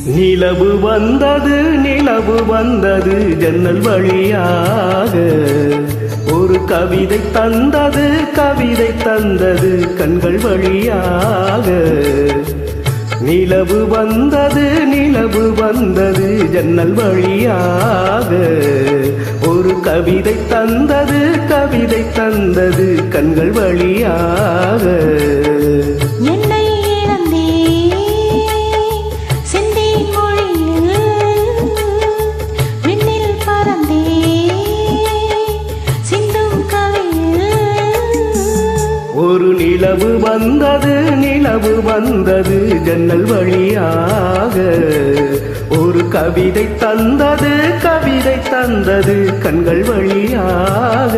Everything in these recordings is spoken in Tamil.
நிலவு வந்தது ஜன்னல் வழியாக. ஒரு கவிதை தந்தது கண்கள் வழியாக. நிலவு வந்தது ஜன்னல் வழியாக. ஒரு கவிதை தந்தது கண்கள் வழியாக. ஒரு நிலவு வந்தது ஜன்னல் வழியாக. ஒரு கவிதை தந்தது கண்கள் வழியாக.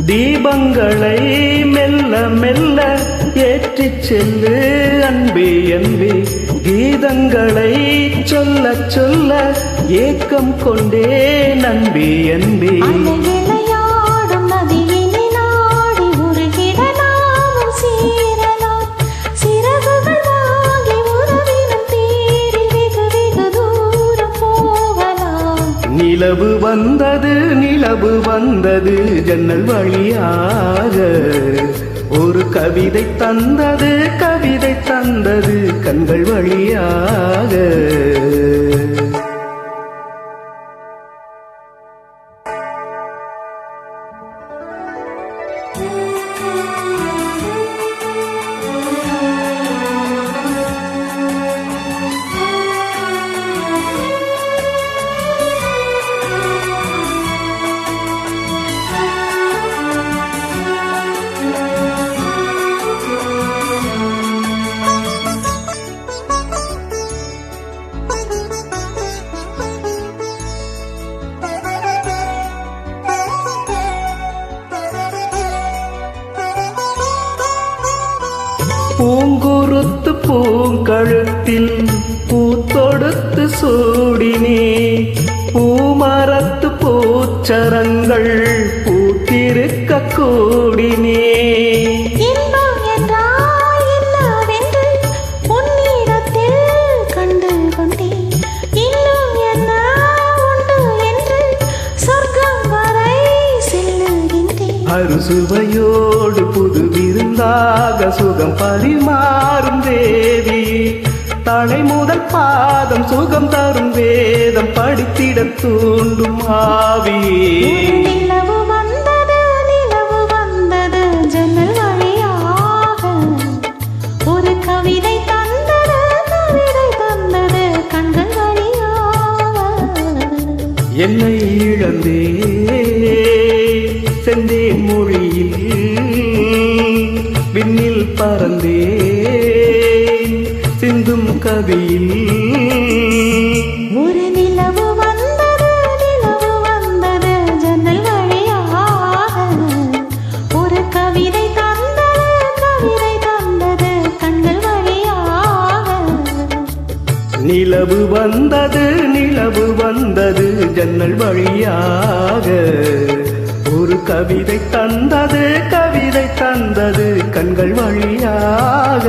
தீபங்களை மெல்ல மெல்ல ஏற்றிச் செல்லு அன்பே அன்பே. கீதங்களை சொல்ல சொல்ல ஏக்கம் கொண்டே நன்பே அன்பே. நிலவு வந்தது ஜன்னல் வழியாக. ஒரு கவிதை தந்தது கண்கள் வழியாக. பூங்குருத்து பூங்கழுத்தில் பூத்தொடுத்து சூடினே. பூமரத்து பூச்சரங்கள் பூத்திருக்க கூடினே. அறுசுவையோடு புது விருந்தாக சுகம் பரிமாறும் தேவி. தலை முதல் பாதம் சுகம் தரும் வேதம் படித்திட தூண்டும் ஆவி. நிலவு வந்தது ஜன்னல் வழியாக. ஒரு கவிதை தந்தது கண்கள் வழியாக. என்னை இழந்தே செந்தேன் மொழியில் விண்ணில் பறந்தேன் சிந்தும் கவியில். ஒரு நிலவு வந்தது ஜன்னல் வழியாக. ஒரு கவிதை தந்தது கண்கள் வழியாக. நிலவு வந்தது ஜன்னல் வழியாக. ஒரு கவிதை தந்தது கண்கள் வழியாக.